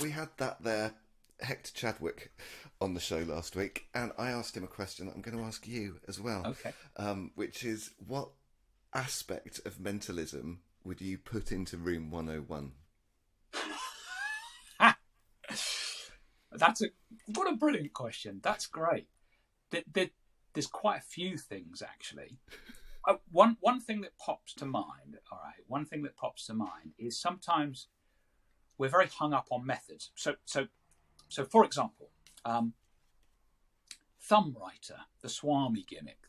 we had that there, Hector Chadwick, on the show last week, and I asked him a question that I'm going to ask you as well, Okay. which is, what aspect of mentalism would you put into Room 101? What a brilliant question. That's great. There's quite a few things, actually. One thing that pops to mind, all right, one thing that pops to mind is sometimes we're very hung up on methods. So for example, thumb writer, the Swami gimmick,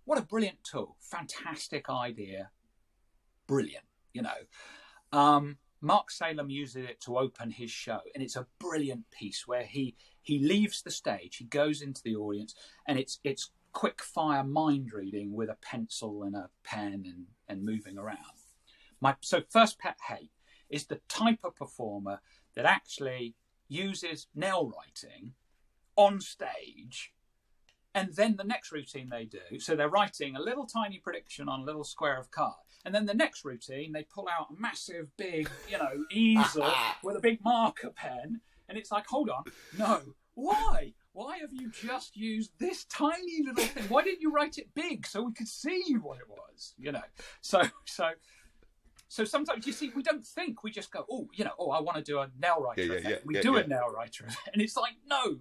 what a brilliant tool, fantastic idea, brilliant, Mark Salem uses it to open his show, and it's a brilliant piece where he leaves the stage, he goes into the audience, and it's quick fire mind reading with a pencil and a pen and moving around. So first pet hate is the type of performer that actually uses nail writing on stage, and then the next routine they do, so they're writing a little tiny prediction on a little square of card, and then the next routine they pull out a massive big easel with a big marker pen, and it's like, hold on, no, why have you just used this tiny little thing? Why didn't you write it big so we could see what it was? So sometimes, you see, we don't think, we just go, I want to do a nail writer effect. We do a nail writer effect. And it's like, no,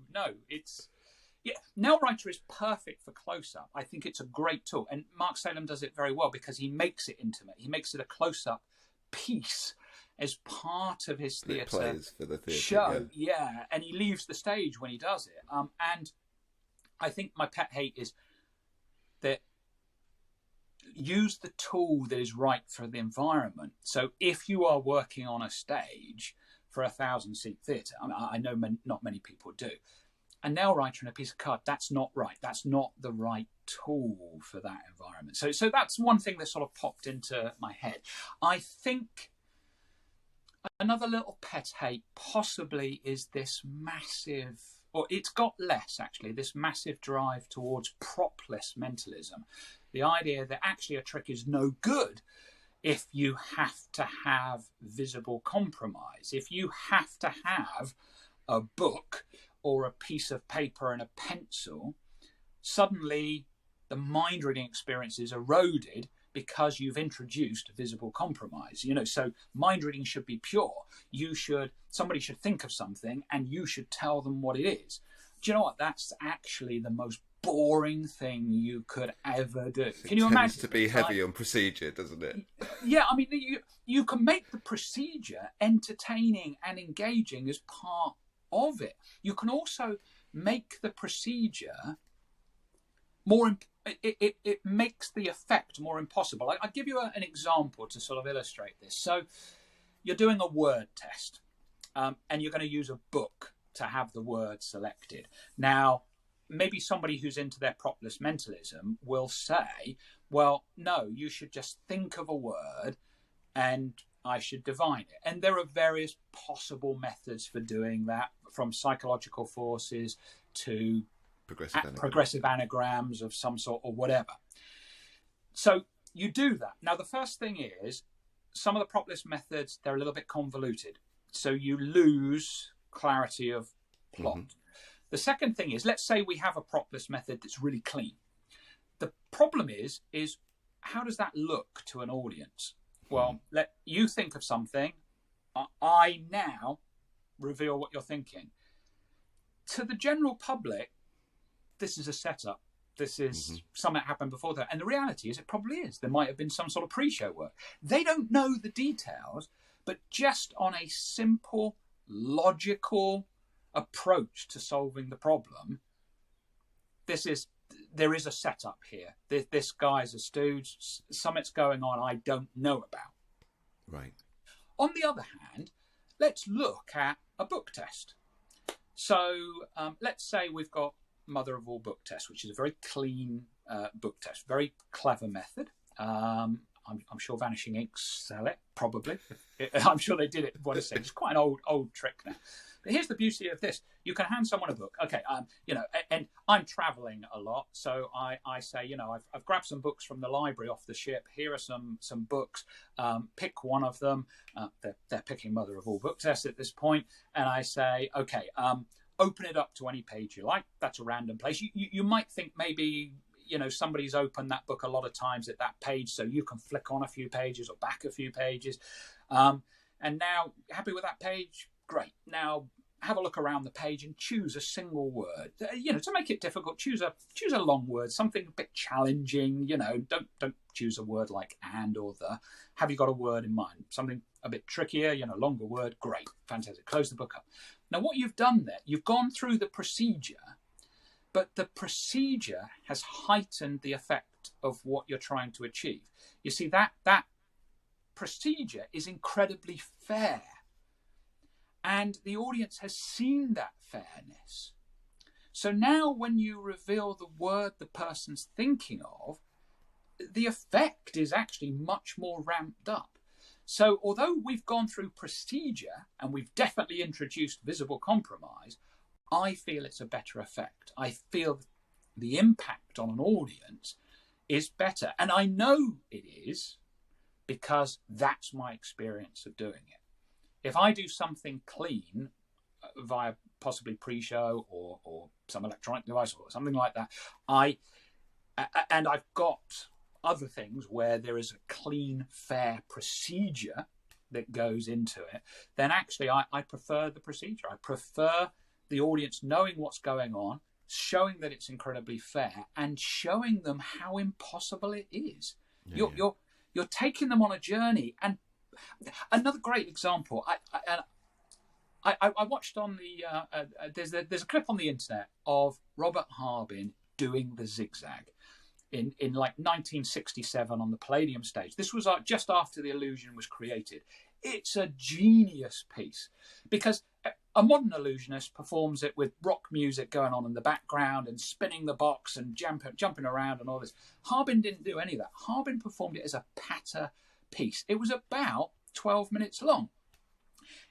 nail writer is perfect for close-up. I think it's a great tool. And Mark Salem does it very well because he makes it intimate. He makes it a close-up piece as part of his theatre show. Yeah, and he leaves the stage when he does it. And I think my pet hate is that use the tool that is right for the environment. So if you are working on a stage for a 1,000-seat theatre, I know not many people do, a nail writer and a piece of card, that's not right. That's not the right tool for that environment. So that's one thing that sort of popped into my head. I think another little pet hate possibly is this massive, or it's got less actually, this massive drive towards propless mentalism. The idea that actually a trick is no good if you have to have visible compromise. If you have to have a book or a piece of paper and a pencil, suddenly the mind reading experience is eroded because you've introduced visible compromise. So mind reading should be pure. Somebody should think of something and you should tell them what it is. Do you know what? That's actually the most boring thing you could ever do. Can you imagine? It tends to be heavy on procedure, doesn't it? Yeah, I mean, you can make the procedure entertaining and engaging as part of it. You can also make the procedure more. It makes the effect more impossible. I'll give you an example to sort of illustrate this. So you're doing a word test, and you're going to use a book to have the word selected. Now, maybe somebody who's into their propless mentalism will say, well, no, you should just think of a word and I should divine it. And there are various possible methods for doing that, from psychological forces to progressive anagrams of some sort or whatever. So you do that. Now, the first thing is, some of the propless methods, they're a little bit convoluted. So you lose clarity of plot. Mm-hmm. The second thing is, let's say we have a propless method that's really clean. The problem is how does that look to an audience? Well, let you think of something. I now reveal what you're thinking. To the general public, this is a setup. This is something that happened before that. And the reality is it probably is. There might have been some sort of pre-show work. They don't know the details, but just on a simple, logical approach to solving the problem, there is a setup here. This guy's a stooge. Something's going on I don't know about. Right. On the other hand, let's look at a book test. So let's say we've got Mother of All book tests, which is a very clean book test, very clever method. I'm sure Vanishing Inc. sell it, probably. I'm sure they did it. What I say, it's quite an old trick now. But here's the beauty of this: you can hand someone a book. Okay, and I'm traveling a lot, so I say, I've grabbed some books from the library off the ship. Here are some books. Pick one of them. They're picking mother of all books at this point, and I say, okay, open it up to any page you like. That's a random place. You might think maybe somebody's opened that book a lot of times at that page, so you can flick on a few pages or back a few pages. And now, happy with that page? Great. Now, have a look around the page and choose a single word. To make it difficult, choose a long word, something a bit challenging. Don't choose a word like and or the. Have you got a word in mind? Something a bit trickier, longer word. Great, fantastic. Close the book up. Now, what you've done there, you've gone through the procedure, but the procedure has heightened the effect of what you're trying to achieve. You see, that procedure is incredibly fair, and the audience has seen that fairness. So now when you reveal the word the person's thinking of, the effect is actually much more ramped up. So although we've gone through procedure and we've definitely introduced visible compromise, I feel it's a better effect. I feel the impact on an audience is better, and I know it is, because that's my experience of doing it. If I do something clean via possibly pre-show or some electronic device or something like that, I've got other things where there is a clean, fair procedure that goes into it, then actually I prefer the procedure. I prefer the audience knowing what's going on, showing that it's incredibly fair, and showing them how impossible it is. You're taking them on a journey. And another great example, I watched on there's a clip on the internet of Robert Harbin doing the zigzag in like 1967 on the Palladium stage. This was just after the illusion was created. It's a genius piece, because a modern illusionist performs it with rock music going on in the background and spinning the box and jumping around and all this. Harbin didn't do any of that. Harbin performed it as a patter piece. It was about 12 minutes long.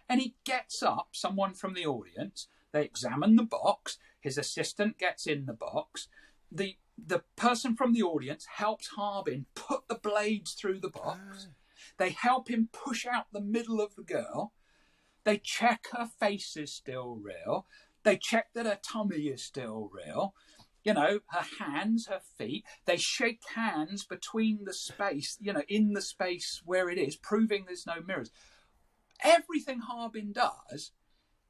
And he gets up, someone from the audience, they examine the box, his assistant gets in the box, the person from the audience helps Harbin put the blades through the box. They help him push out the middle of the girl. They check her face is still real. They check that her tummy is still real. Her hands, her feet. They shake hands between the space, in the space where it is, proving there's no mirrors. Everything Harbin does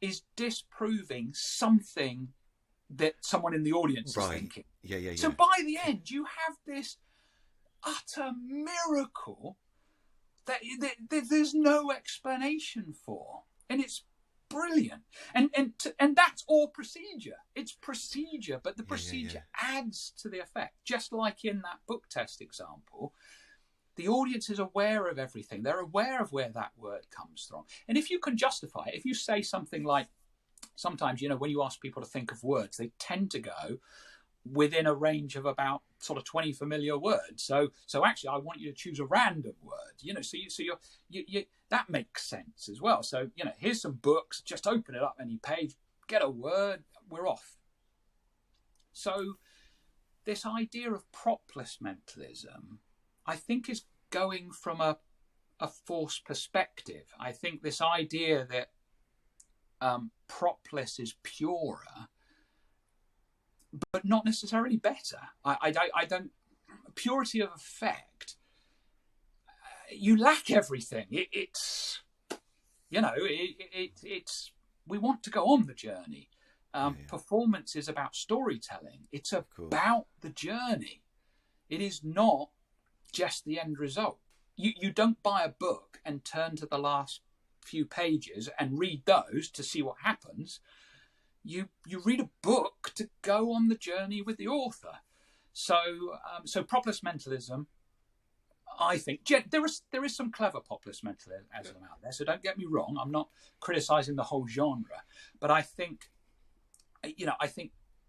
is disproving something that someone in the audience is thinking. Yeah. So by the end, you have this utter miracle that there's no explanation for. And it's brilliant. And that's all procedure. It's procedure, but the procedure adds to the effect. Just like in that book test example, the audience is aware of everything. They're aware of where that word comes from. And if you can justify it, if you say something like, sometimes, when you ask people to think of words, they tend to go within a range of about sort of 20 familiar words. So actually, I want you to choose a random word, so you that makes sense as well. So, here's some books, just open it up any page, get a word, we're off. So this idea of propless mentalism, I think, is going from a false perspective. I think this idea that propless is purer, but not necessarily better. I don't. Purity of effect. You lack everything. It's we want to go on the journey. Performance is about storytelling. It's about the journey. It is not just the end result. You don't buy a book and turn to the last few pages and read those to see what happens. You read a book to go on the journey with the author. So propless mentalism, I think, there is some clever propless mentalism out there. So don't get me wrong. I'm not criticising the whole genre, but I think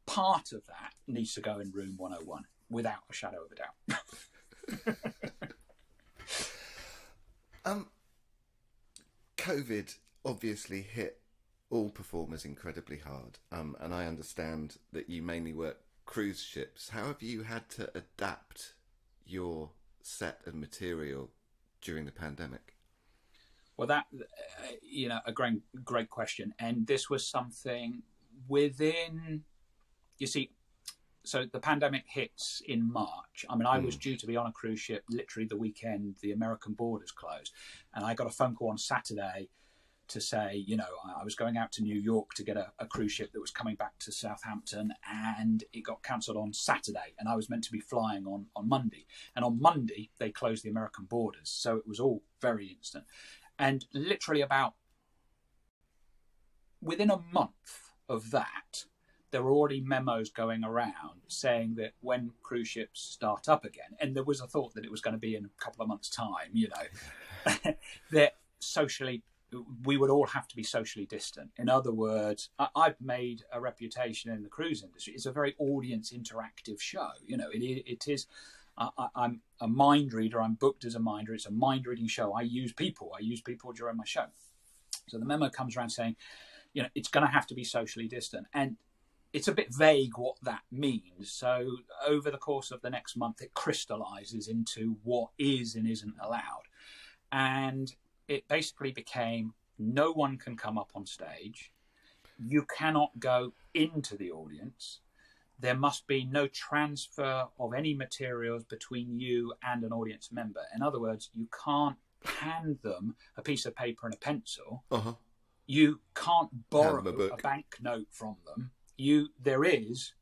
part of that needs to go in Room 101 without a shadow of a doubt. COVID obviously hit all performers incredibly hard, and I understand that you mainly work cruise ships. How have you had to adapt your set and material during the pandemic? Well, that a great question, and this was something within. You see, so the pandemic hits in March. I mean, I was due to be on a cruise ship literally the weekend the American borders closed, and I got a phone call on Saturday to say, I was going out to New York to get a cruise ship that was coming back to Southampton, and it got cancelled on Saturday, and I was meant to be flying on Monday. And on Monday, they closed the American borders. So it was all very instant. And literally within a month of that, there were already memos going around saying that when cruise ships start up again, and there was a thought that it was going to be in a couple of months' time, that we would all have to be socially distant. In other words, I've made a reputation in the cruise industry. It's a very audience interactive show. It is. I'm a mind reader. I'm booked as a mind reader. It's a mind reading show. I use people during my show. So the memo comes around saying, it's going to have to be socially distant. And it's a bit vague what that means. So over the course of the next month, it crystallizes into what is and isn't allowed. And it basically became no one can come up on stage. You cannot go into the audience. There must be no transfer of any materials between you and an audience member. In other words, you can't hand them a piece of paper and a pencil. Uh-huh. You can't borrow a banknote from them. There is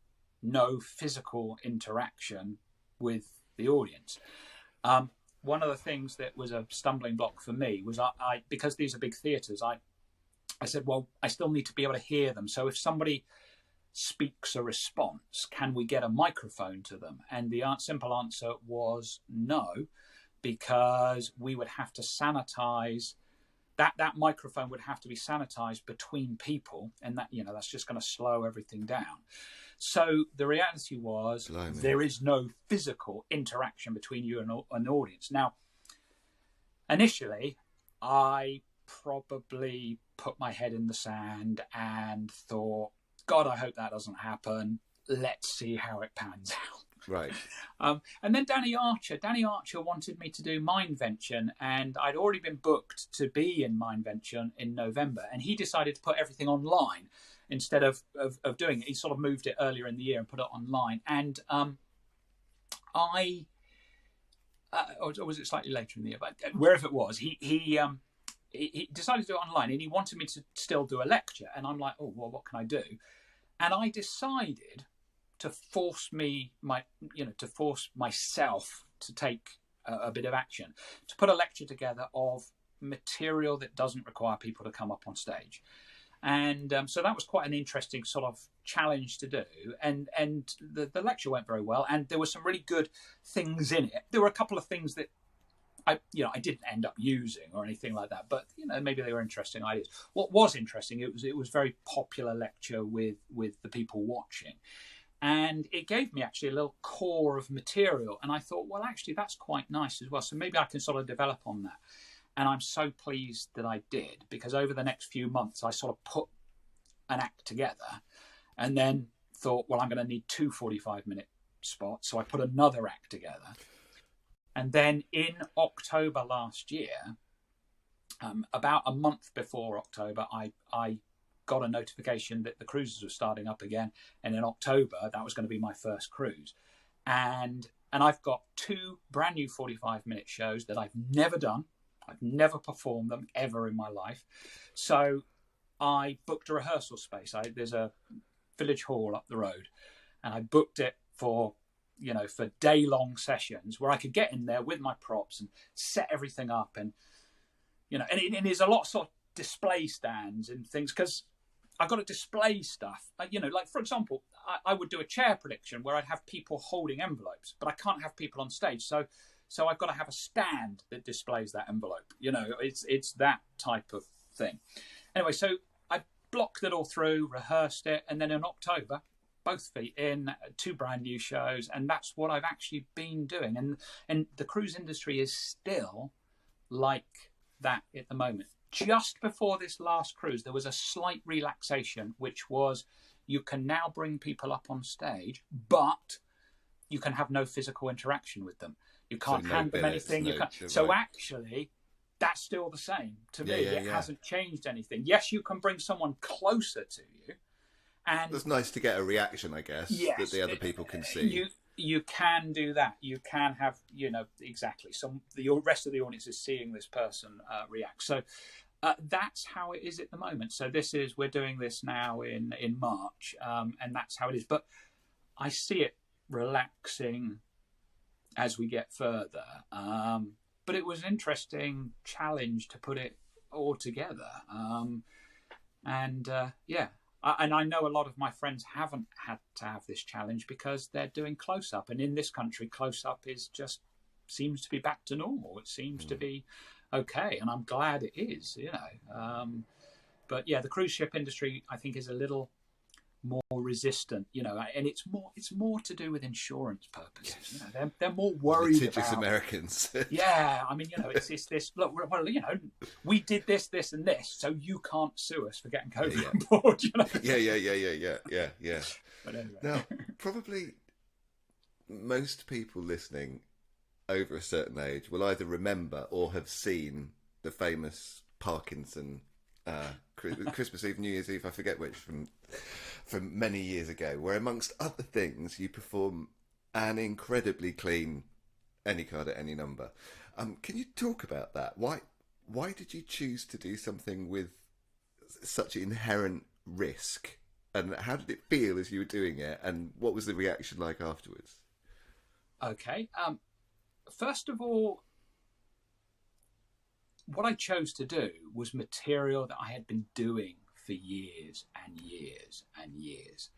no physical interaction with the audience. One of the things that was a stumbling block for me was I because these are big theatres, I said, well, I still need to be able to hear them. So if somebody speaks a response, can we get a microphone to them? And the simple answer was no, because we would have to sanitize. That microphone would have to be sanitized between people, and that's just going to slow everything down. So the reality was there is no physical interaction between you and an audience. Now, initially, I probably put my head in the sand and thought, God, I hope that doesn't happen. Let's see how it pans out. Right. And then Danny Archer wanted me to do Mindvention, and I'd already been booked to be in Mindvention in November, and he decided to put everything online instead of doing it. He sort of moved it earlier in the year and put it online. And or was it slightly later in the year? But wherever it was, he decided to do it online, and he wanted me to still do a lecture. And I'm like, oh, well, what can I do? And I decided to force myself to take a bit of action, to put a lecture together of material that doesn't require people to come up on stage. And so that was quite an interesting sort of challenge to do. And the lecture went very well, and there were some really good things in it. There were a couple of things that I didn't end up using or anything like that, but maybe they were interesting ideas. What was interesting, it was very popular lecture with the people watching. And it gave me actually a little core of material. And I thought, well, actually, that's quite nice as well. So maybe I can sort of develop on that. And I'm so pleased that I did, because over the next few months, I sort of put an act together and then thought, well, I'm going to need 2 45-minute spots. So I put another act together. And then in October last year, about a month before October, I got a notification that the cruises were starting up again, and in October that was going to be my first cruise, and I've got 2 brand new 45-minute shows that I've never done. I've never performed them ever in my life, so I booked a rehearsal space. There's a village hall up the road, and I booked it for day-long sessions where I could get in there with my props and set everything up, and and there's a lot of sort of display stands and things, because I've got to display stuff. Like, for example, I would do a chair prediction where I'd have people holding envelopes, but I can't have people on stage. So I've got to have a stand that displays that envelope. It's that type of thing. Anyway, so I blocked it all through, rehearsed it, and then in October, both feet in, 2 brand new shows, and that's what I've actually been doing. And the cruise industry is still like that at the moment. just before this last cruise, there was a slight relaxation, which was you can now bring people up on stage, but you can have no physical interaction with them. You can't hand them anything. So actually, that's still the same to me. It hasn't changed anything. Yes, you can bring someone closer to you, and it's nice to get a reaction, I guess, that the other people can see. You can do that. You can have, exactly. So the rest of the audience is seeing this person react. So that's how it is at the moment. So we're doing this now in March, and that's how it is. But I see it relaxing as we get further. But it was an interesting challenge to put it all together. And I know a lot of my friends haven't had to have this challenge because they're doing close-up. And in this country, close-up seems to be back to normal. It seems to be okay. And I'm glad it is, But yeah, the cruise ship industry, I think, is a little more resistant, and it's more to do with insurance purposes. Yes. They're more worried litigious about Americans. Yeah, I mean, it's this. Look, well, we did this, and this, so you can't sue us for getting COVID on board. Yeah. But anyway. Now, probably most people listening over a certain age will either remember or have seen the famous Parkinson Christmas Eve, New Year's Eve, I forget which, from many years ago, where amongst other things you perform an incredibly clean any card at any number. Can you talk about that? Why did you choose to do something with such inherent risk, and how did it feel as you were doing it, and what was the reaction like afterwards? Okay, first of all, what I chose to do was material that I had been doing for years and years and years.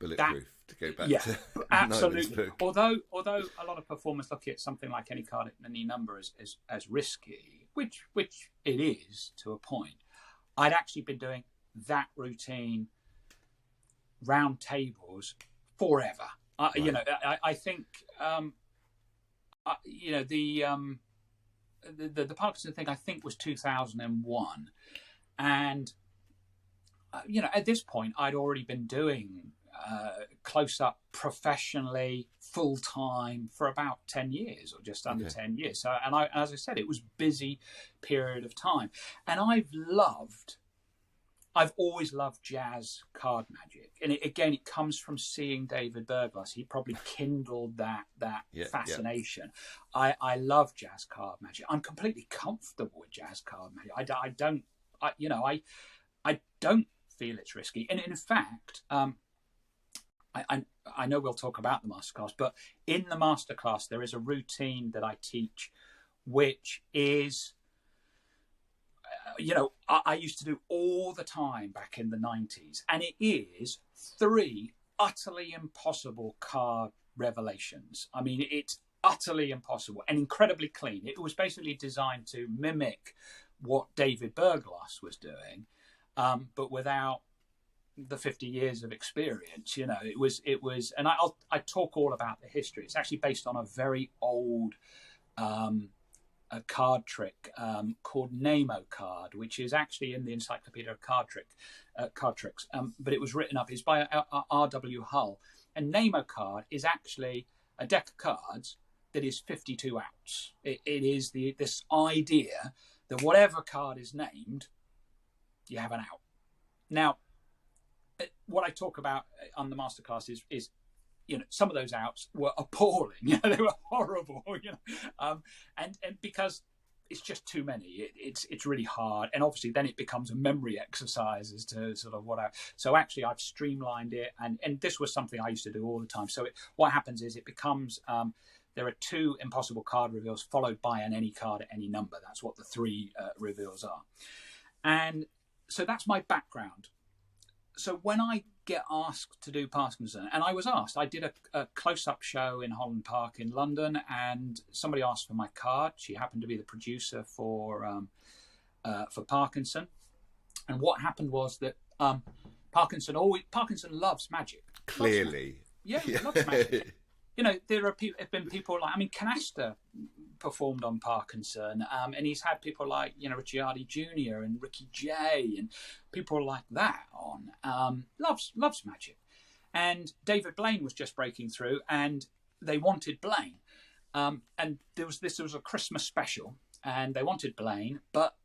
Bulletproof, to go back to absolutely. Although a lot of performers look at something like any card at any number as risky, which it is to a point, I'd actually been doing that routine, round tables, forever. Right. I think the Parkinson thing, I think, was 2001, and at this point I'd already been doing close-up professionally full time for about 10 years, or just under 10 years. So, and as I said, it was a busy period of time, and I've always loved jazz card magic, and it comes from seeing David Berglas. He probably kindled that fascination. Yeah. I love jazz card magic. I'm completely comfortable with jazz card magic. I don't feel it's risky, and in fact, I know we'll talk about the Masterclass, but in the Masterclass there is a routine that I teach, which is, I used to do all the time back in the 90s, and it is 3 utterly impossible card revelations. I mean, it's utterly impossible and incredibly clean. It was basically designed to mimic what David Berglas was doing, but without the 50 years of experience. It was, and I talk all about the history. It's actually based on a very old a card trick called Nemo card, which is actually in the Encyclopedia of Card Tricks, but it was written up. It's by R.W. Hull, and Nemo card is actually a deck of cards that is 52 outs. It is this idea that whatever card is named, you have an out. Now, what I talk about on the Masterclass is some of those outs were appalling. They were horrible. And because it's just too many. It's really hard, and obviously then it becomes a memory exercise as to sort of So actually, I've streamlined it, and this was something I used to do all the time. So what happens is it becomes there are 2 impossible card reveals followed by an any card at any number. That's what the 3 reveals are, and so that's my background. So when I get asked to do Parkinson, and I was asked, I did a close-up show in Holland Park in London, and somebody asked for my card. She happened to be the producer for Parkinson, and what happened was that Parkinson loves magic. Clearly, loves magic. There have been people like, Canasta performed on Parkinson, and he's had people like, you know, Ricciardi Jr. and Ricky Jay and people like that on. Loves magic. And David Blaine was just breaking through, and they wanted Blaine. And this was a Christmas special, and they wanted Blaine, but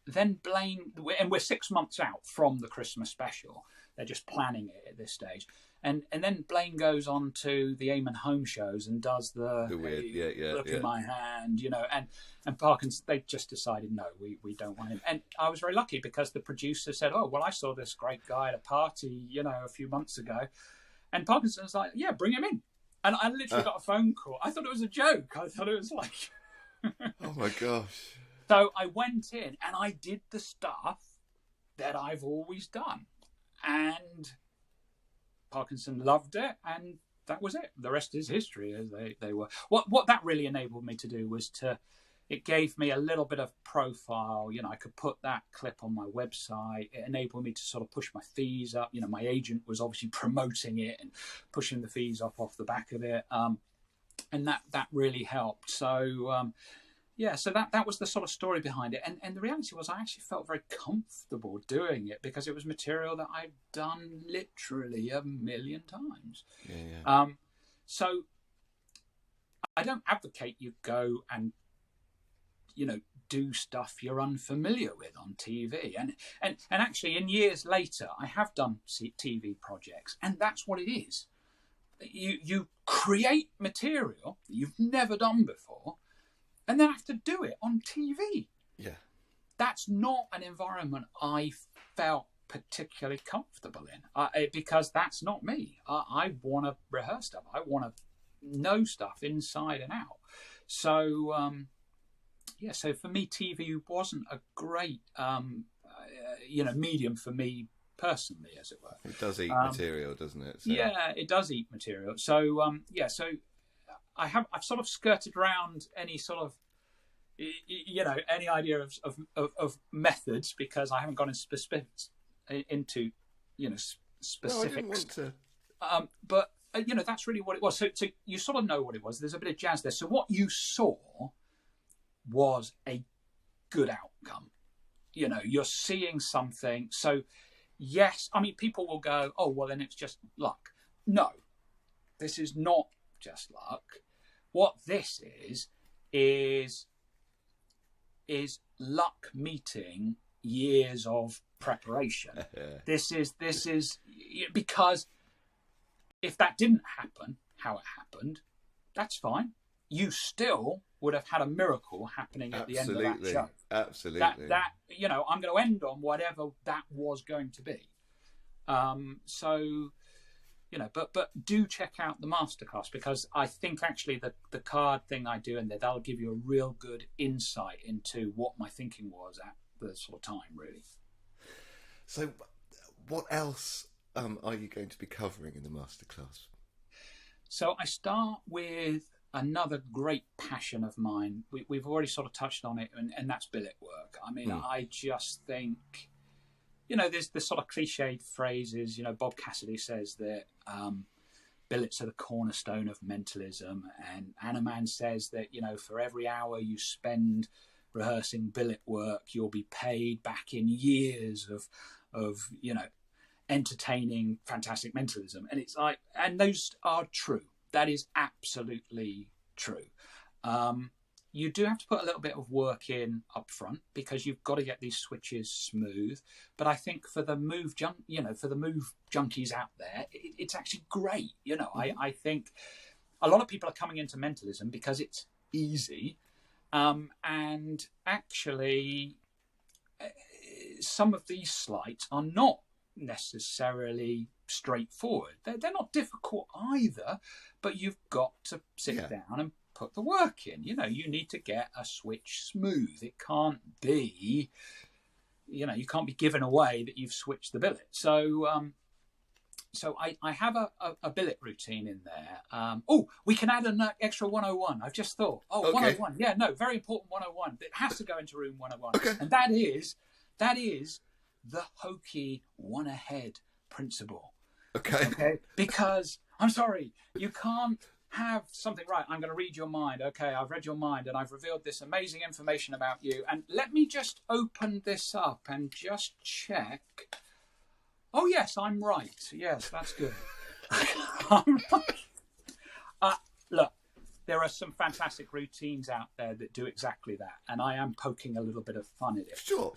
then Blaine, and we're 6 months out from the Christmas special. They're just planning it at this stage. And then Blaine goes on to the Eamon Home shows and does the weird, look in my hand, you know, and Parkinson, they just decided, no, we don't want him. And I was very lucky because the producer said, oh, well, I saw this great guy at a party, you know, a few months ago. And Parkinson's like, yeah, bring him in. And I literally got a phone call. I thought it was a joke. I thought it was like... Oh, my gosh. So I went in and I did the stuff that I've always done. And Parkinson loved it, and that was it. The rest is history, as they were. What that really enabled me to do was it gave me a little bit of profile. You know, I could put that clip on my website. It enabled me to sort of push my fees up. You know, my agent was obviously promoting it and pushing the fees up off the back of it. And that really helped. So, so that was the sort of story behind it. And the reality was I actually felt very comfortable doing it because it was material that I'd done literally 1 million times. Yeah. So I don't advocate you go and, you know, do stuff you're unfamiliar with on TV. And actually, in years later, I have done TV projects, and that's what it is. You create material that you've never done before, and then have to do it on TV. Yeah. That's not an environment I felt particularly comfortable in because that's not me. I want to rehearse stuff. I want to know stuff inside and out. So, so for me, TV wasn't a great, medium for me personally, as it were. It does eat material, doesn't it? So. Yeah, it does eat material. So, so I've sort of skirted around any sort of, any idea of methods because I haven't gone into specifics. No, I didn't want to. But that's really what it was. So you sort of know what it was. There's a bit of jazz there. So what you saw was a good outcome. You know, you're seeing something. So yes, I mean, people will go, oh, well, then it's just luck. No, this is not just luck. What this is luck meeting years of preparation. This is because if that didn't happen, how it happened, that's fine. You still would have had a miracle happening at the end of that show. Absolutely. That I'm going to end on whatever that was going to be. But do check out the Masterclass because I think actually the card thing I do in there, that'll give you a real good insight into what my thinking was at the sort of time, really. So what else are you going to be covering in the Masterclass? So I start with another great passion of mine. We've already sort of touched on it, and that's billet work. I mean, I just think, there's this sort of cliched phrases. Bob Cassidy says that billets are the cornerstone of mentalism, and Anaman says that, for every hour you spend rehearsing billet work, you'll be paid back in years of entertaining fantastic mentalism. And it's like, and those are true. That is absolutely true. You do have to put a little bit of work in up front because you've got to get these switches smooth. But I think for the move junkies out there, it's actually great. I think a lot of people are coming into mentalism because it's easy. And actually, some of these sleights are not necessarily straightforward. They're not difficult either, but you've got to sit down and put the work in. You need to get a switch smooth. It can't be, you can't be given away that you've switched the billet. So I have a billet routine in there. We can add an extra 101. I've just thought. Okay. 101. Yeah, no, very important 101. It has to go into room 101. Okay. And that is the hokey one ahead principle. Okay. Because I'm sorry, you can't have something right. I'm going to read your mind. Okay, I've read your mind and I've revealed this amazing information about you. And let me just open this up and just check. Oh, yes, I'm right. Yes, that's good. Look, there are some fantastic routines out there that do exactly that. And I am poking a little bit of fun at it. Sure.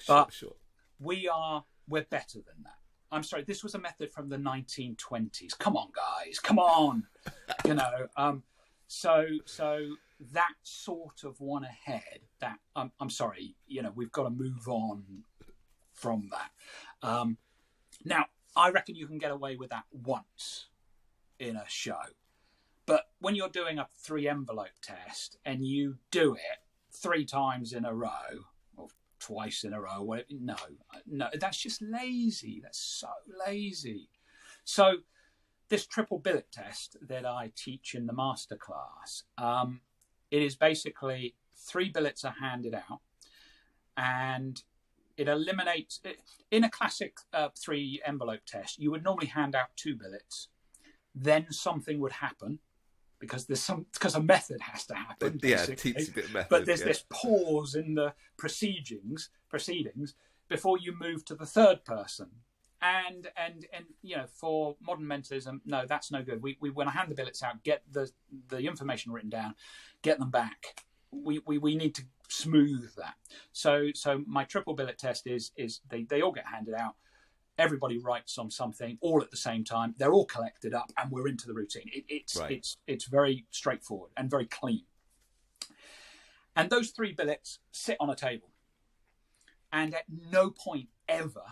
We're better than that. I'm sorry, this was a method from the 1920s. Come on, guys, come on. So that sort of one ahead, that I'm sorry, we've got to move on from that. Now, I reckon you can get away with that once in a show. But when you're doing a 3-envelope test and you do it 3 times in a row, or twice in a row, no, that's just lazy. That's so lazy. So this triple billet test that I teach in the Masterclass, it is basically 3 billets are handed out, and it eliminates, in a classic 3-envelope test, you would normally hand out 2 billets, then something would happen, because a method has to happen. Yeah, teensy bit method. But there's this pause in the proceedings before you move to the third person. And for modern mentalism, no, that's no good. We when I hand the billets out, get the information written down, get them back. We need to smooth that. So my triple billet test is they all get handed out. Everybody writes on something all at the same time. They're all collected up, and we're into the routine. It's very straightforward and very clean. And those 3 billets sit on a table, and at no point ever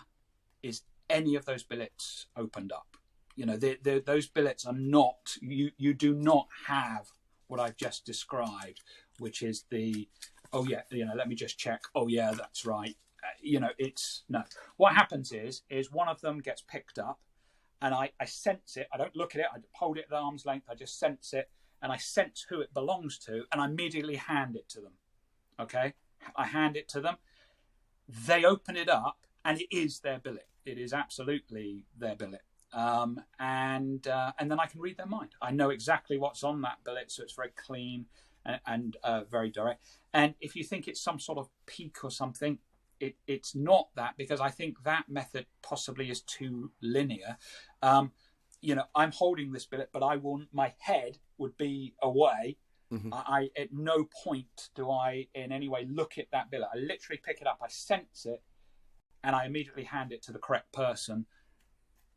is any of those billets opened up. Those billets are not. You do not have what I've just described, which is the let me just check. Oh yeah, that's right. It's no. What happens is one of them gets picked up, and I sense it. I don't look at it. I hold it at arm's length. I just sense it, and I sense who it belongs to, and I immediately hand it to them. Okay, I hand it to them. They open it up, and it is their billet. It is absolutely their billet. And then I can read their mind. I know exactly what's on that billet, so it's very clean and very direct. And if you think it's some sort of peak or something, it's not that, because I think that method possibly is too linear. I'm holding this billet, but my head would be away. Mm-hmm. I at no point do I in any way look at that billet. I literally pick it up, I sense it, and I immediately hand it to the correct person,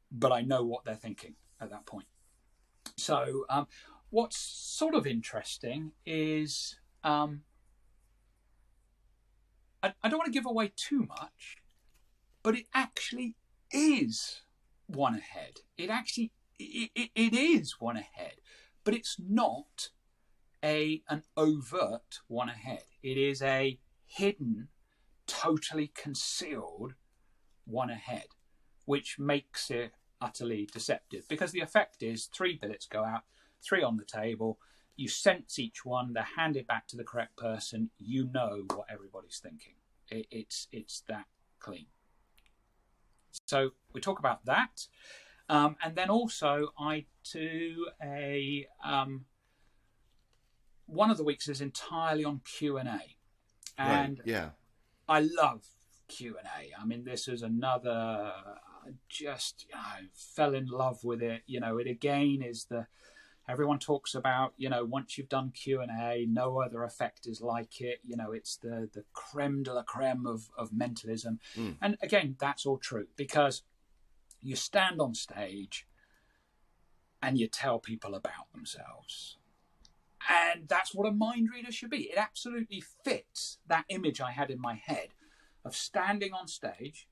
but I know what they're thinking at that point. So what's sort of interesting is I don't want to give away too much, but it actually is one ahead. It is one ahead, but it's not an overt one ahead. It is a hidden, totally concealed one ahead, which makes it utterly deceptive, because the effect is 3 billets go out, 3 on the table. You sense each one, they're handed back to the correct person. You know what everybody's thinking. It's that clean. So we talk about that. And then also I do a... one of the weeks is entirely on Q&A. And right, yeah. I love Q&A. I mean, this is another... I fell in love with it. It again is everyone talks about, once you've done Q&A, no other effect is like it. It's the creme de la creme of mentalism. Mm. And again, that's all true, because you stand on stage and you tell people about themselves. And that's what a mind reader should be. It absolutely fits that image I had in my head of standing on stage.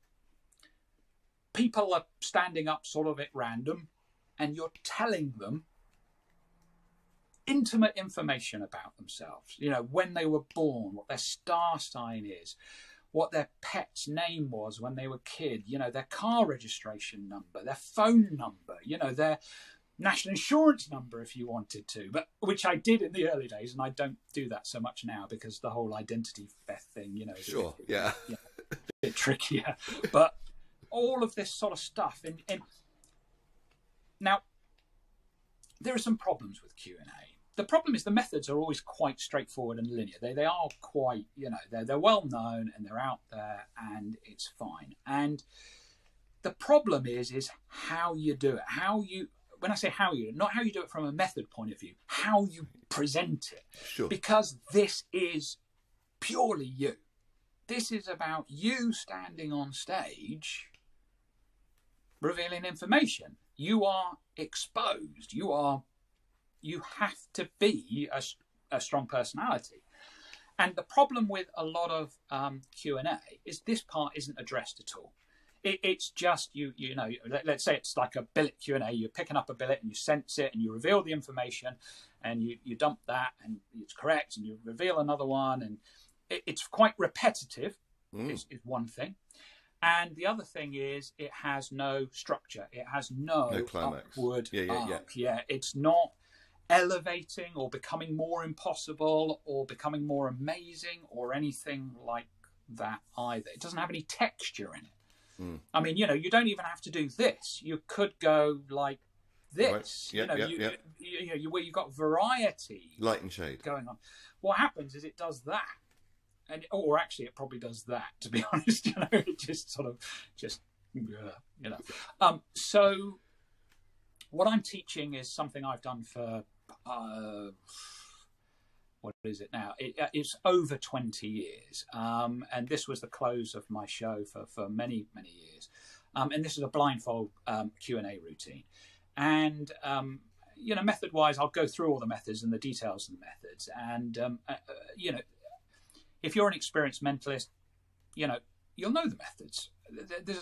People are standing up sort of at random, and you're telling them intimate information about themselves. When they were born, what their star sign is, what their pet's name was when they were a kid, their car registration number, their phone number, their national insurance number if you wanted to, but which I did in the early days, and I don't do that so much now because the whole identity theft thing, Sure, a bit trickier. But all of this sort of stuff. And now, there are some problems with Q&A. the problem is the methods are always quite straightforward and linear. They are quite, they're well known and they're out there and it's fine. And the problem is how you do it. When I say how you do it, not how you do it from a method point of view, how you present it. Sure. Because this is purely you. This is about you standing on stage, revealing information. You are exposed. You have to be a strong personality. And the problem with a lot of Q&A is this part isn't addressed at all. It's just, let's say it's like a billet Q&A. You're picking up a billet and you sense it and you reveal the information and you dump that and it's correct and you reveal another one. And it's quite repetitive is one thing. And the other thing is it has no structure. It has no climax. Upward arc. Yeah, it's not elevating or becoming more impossible or becoming more amazing or anything like that either. It doesn't have any texture in it. I mean, you don't even have to do this. You could go like this. Right. Where you've got variety, light and shade going on. What happens is it does that, or actually, it probably does that. To be honest, it just sort of So, what I'm teaching is something I've done for. What is it now? It's over 20 years. And this was the close of my show for many, many years. And this is a blindfold Q&A routine. And, method-wise, I'll go through all the methods and the details of the methods. And, if you're an experienced mentalist, you'll know the methods.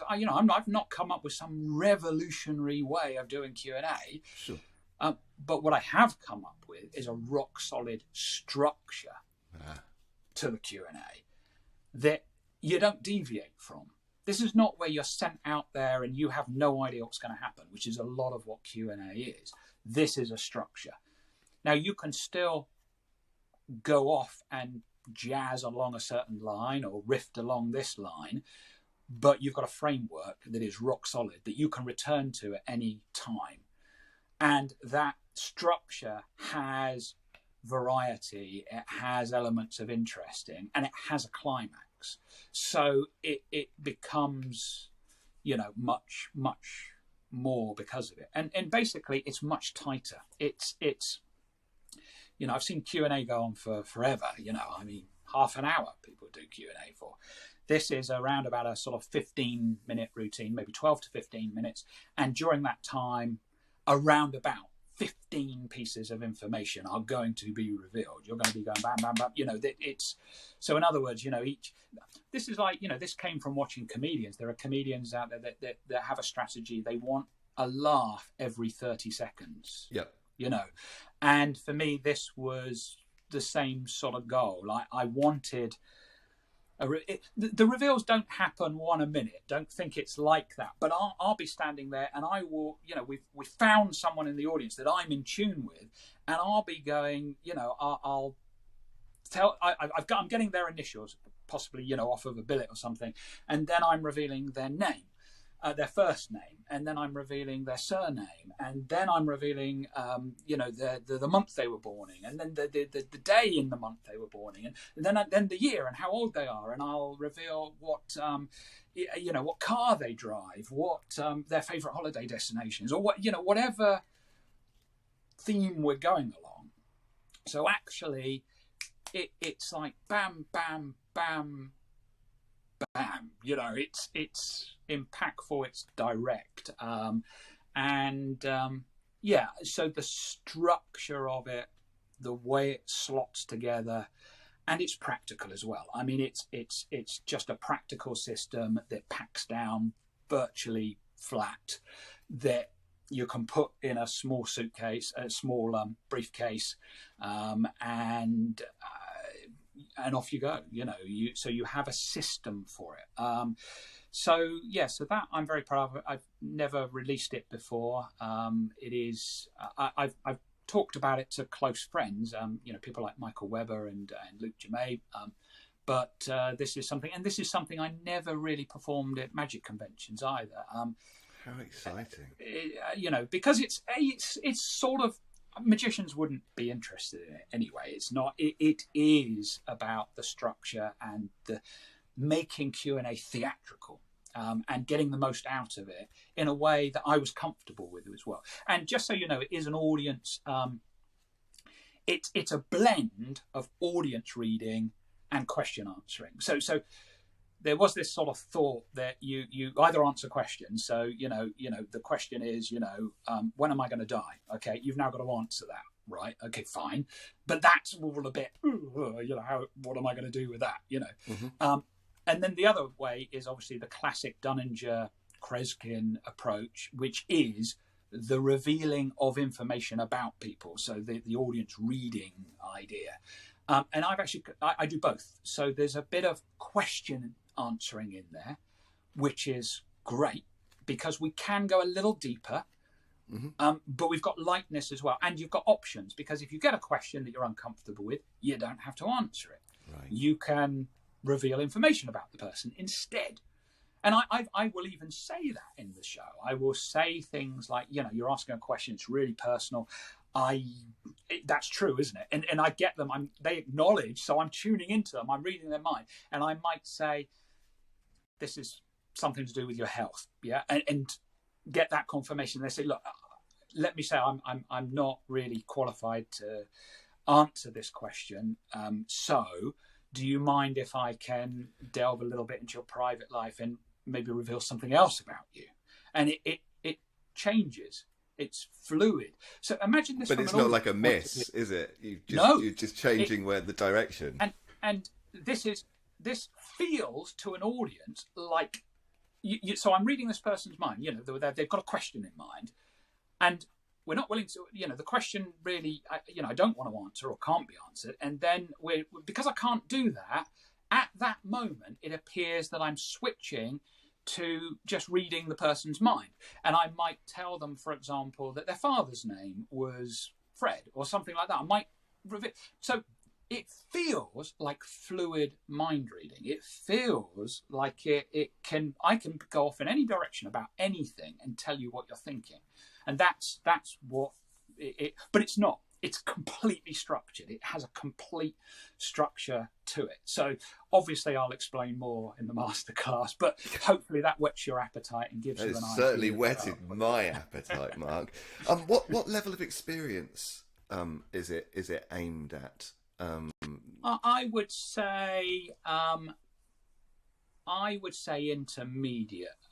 I've not come up with some revolutionary way of doing Q&A. Sure. But what I have come up with is a rock solid structure to the Q&A that you don't deviate from. This is not where you're sent out there and you have no idea what's going to happen, which is a lot of what Q&A is. This is a structure. Now, you can still go off and jazz along a certain line or riff along this line, but you've got a framework that is rock solid that you can return to at any time. And that structure has variety, it has elements of interesting, and it has a climax. So it becomes, much, much more because of it. And basically, it's much tighter. It's I've seen Q&A go on for forever. Half an hour people do Q&A for. This is around about a sort of 15-minute routine, maybe 12 to 15 minutes. And during that time, around about 15 pieces of information are going to be revealed. You're going to be going bam, bam, bam. So in other words, this is like, this came from watching comedians. There are comedians out there that have a strategy. They want a laugh every 30 seconds. Yep. And for me, this was the same sort of goal. I wanted... the reveals don't happen one a minute. Don't think it's like that. But I'll be standing there, and I will. We found someone in the audience that I'm in tune with, and I'll be going. I'll tell. I'm getting their initials, possibly off of a billet or something, and then I'm revealing their name, their first name, and then I'm revealing their surname, and then I'm revealing the month they were born in, and then the day in the month they were born in, and then the year and how old they are, and I'll reveal what what car they drive, what their favorite holiday destination is, or whatever theme we're going along. So actually it's like bam, bam, bam, bam. It's impactful, it's direct, so the structure of it, the way it slots together, and it's practical as well. I mean, it's just a practical system that packs down virtually flat, that you can put in a small suitcase, a small briefcase, and off you go. So you have a system for it. So that I'm very proud of it. I've never released it before. It is. I've talked about it to close friends. People like Michael Webber and Luke Jamay. But this is something I never really performed at magic conventions either. How exciting! Because it's sort of. magicians wouldn't be interested in it anyway. It's not. It is about the structure and the making Q&A theatrical. And getting the most out of it in a way that I was comfortable with as well. And just so you know, it is an audience. It's a blend of audience reading and question answering. So there was this sort of thought that you either answer questions. So the question is, when am I going to die? Okay, you've now got to answer that, right? Okay, fine. But that's all a bit, what am I going to do with that? Mm-hmm. And then the other way is obviously the classic Dunninger-Kreskin approach, which is the revealing of information about people. So the audience reading idea. And I do both. So there's a bit of question answering in there, which is great because we can go a little deeper, but we've got lightness as well. And you've got options because if you get a question that you're uncomfortable with, you don't have to answer it. Right. You can reveal information about the person instead. And I will even say that in the show. I will say things like, you're asking a question, it's really personal. That's true, isn't it? And I get them. They acknowledge, so I'm tuning into them. I'm reading their mind. And I might say, this is something to do with your health. Yeah. And get that confirmation. They say, look, let me say I'm not really qualified to answer this question. So do you mind if I can delve a little bit into your private life and maybe reveal something else about you? And it changes. It's fluid. So imagine this. But it's not like a miss, is it? You're just changing where the direction. And this feels to an audience like so I'm reading this person's mind. They've got a question in mind, and we're not willing to, the question really, I don't want to answer or can't be answered. And then because I can't do that, at that moment, it appears that I'm switching to just reading the person's mind. And I might tell them, for example, that their father's name was Fred or something like that. I might reveal. So it feels like fluid mind reading. It feels like I can go off in any direction about anything and tell you what you're thinking. And that's what but it's not. It's completely structured. It has a complete structure to it. So obviously I'll explain more in the masterclass, but hopefully that whets your appetite and gives you an idea. It certainly whetted my appetite, Mark. What level of experience is it aimed at? I would say intermediate.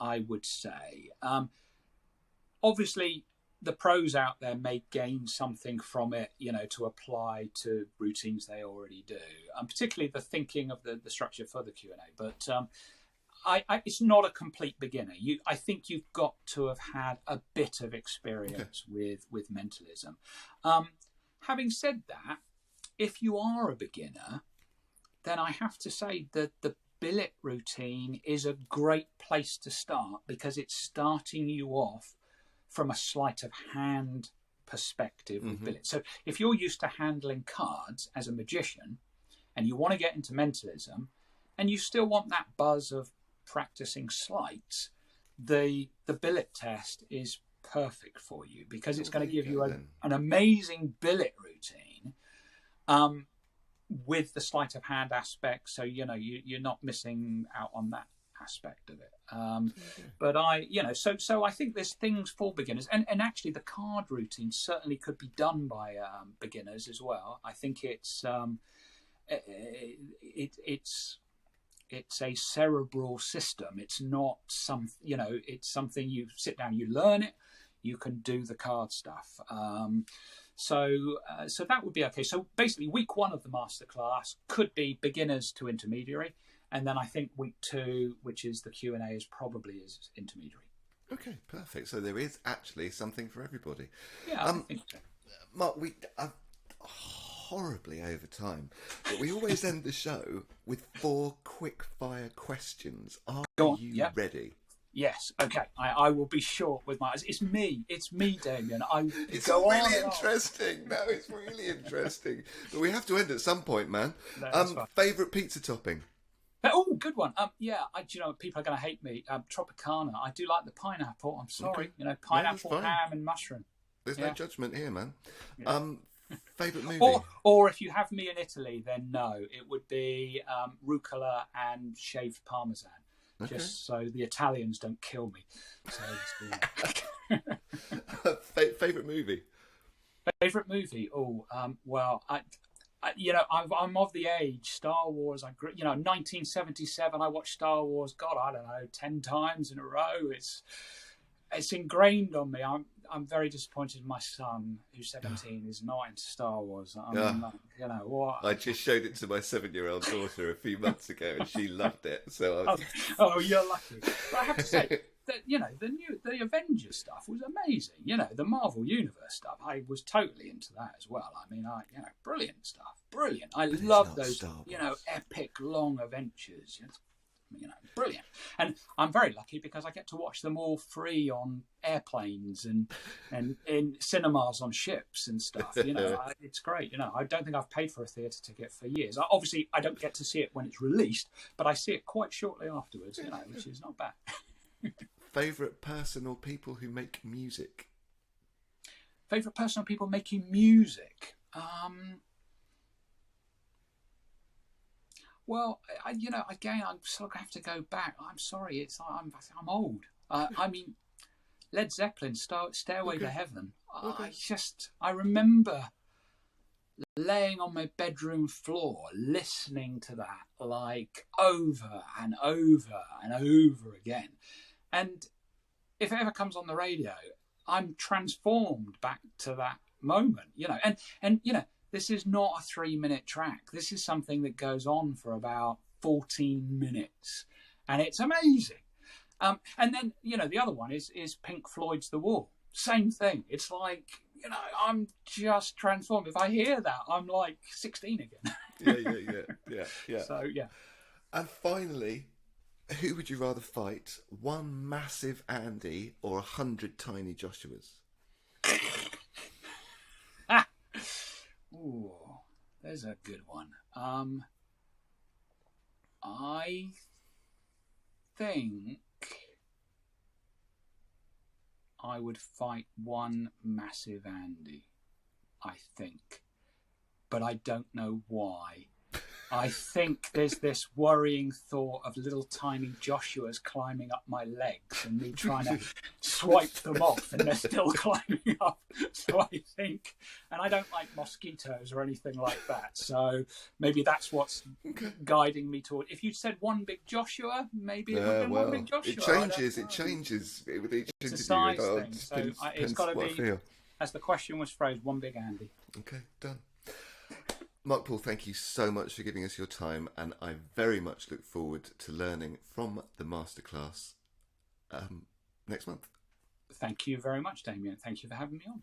I would say. Obviously, the pros out there may gain something from it, to apply to routines they already do, and particularly the thinking of the structure for the Q&A. But it's not a complete beginner. I think you've got to have had a bit of experience with mentalism. Having said that, if you are a beginner, then I have to say that the Billet routine is a great place to start because it's starting you off from a sleight of hand perspective with Billet. So if you're used to handling cards as a magician and you want to get into mentalism and you still want that buzz of practicing sleights, the Billet test is perfect for you because it's going to give you an amazing Billet routine with the sleight of hand aspect. So, you're not missing out on that aspect of it. But so I think there's things for beginners, and actually the card routine certainly could be done by beginners as well. I think it's a cerebral system. It's not it's something you sit down, you learn it, you can do the card stuff. So that would be okay. So basically week 1 of the masterclass could be beginners to intermediary. And then I think week 2, which is the Q&A, is probably is intermediary. Okay, perfect. So there is actually something for everybody. Yeah, I think so. Mark, we are horribly over time, but we always end the show with 4 quick-fire questions. Are you ready? Yes. Okay. I will be short with my. It's me, Damien. It's really interesting. No, it's really interesting. But we have to end at some point, man. No, favorite pizza topping? Oh, good one. People are going to hate me. Tropicana. I do like the pineapple. I'm sorry. Okay. Pineapple, ham, and mushroom. There's no judgment here, man. Yeah. Favourite movie? Or if you have me in Italy, then no, it would be rucola and shaved parmesan, just so the Italians don't kill me. So, favourite movie? Favourite movie? Oh, well, I'm of the age. Star Wars. 1977. I watched Star Wars. God, I don't know, 10 times in a row. It's ingrained on me. I'm very disappointed. My son, who's 17, is not into Star Wars. What? I just showed it to my 7-year-old daughter a few months ago, and she loved it. So you're lucky. But I have to say that the Avengers stuff was amazing. The Marvel Universe stuff. I was totally into that as well. I mean, brilliant stuff. Brilliant. I love those epic long adventures. Brilliant. And I'm very lucky because I get to watch them all free on airplanes and in cinemas on ships and stuff. It's great. I don't think I've paid for a theatre ticket for years. Obviously, I don't get to see it when it's released, but I see it quite shortly afterwards, which is not bad. Favourite person or people who make music? Favourite person or people making music? Well, again, I'm sort of have to go back. I'm sorry, I'm old. I mean, Led Zeppelin, Stairway to Heaven. I remember laying on my bedroom floor, listening to that like over and over and over again. And if it ever comes on the radio, I'm transformed back to that moment, and this is not a 3-minute track. This is something that goes on for about 14 minutes, and it's amazing. And then, the other one is Pink Floyd's The Wall. Same thing. It's like, I'm just transformed. If I hear that, I'm like 16 again. Yeah. So, yeah. And finally, who would you rather fight? One massive Andy or 100 tiny Joshuas? Ooh, there's a good one. I think I would fight one massive Andy. I think. But I don't know why. I think there's this worrying thought of little tiny Joshuas climbing up my legs and me trying to swipe them off, and they're still climbing up. So I think, and I don't like mosquitoes or anything like that. So maybe that's what's guiding me toward. If you said one big Joshua, maybe it would have been one big Joshua. It changes with each interview. It's a size thing. So it's got to be, as the question was phrased, one big Andy. Okay, done. Marc Paul, thank you so much for giving us your time, and I very much look forward to learning from the Masterclass next month. Thank you very much, Damien. Thank you for having me on.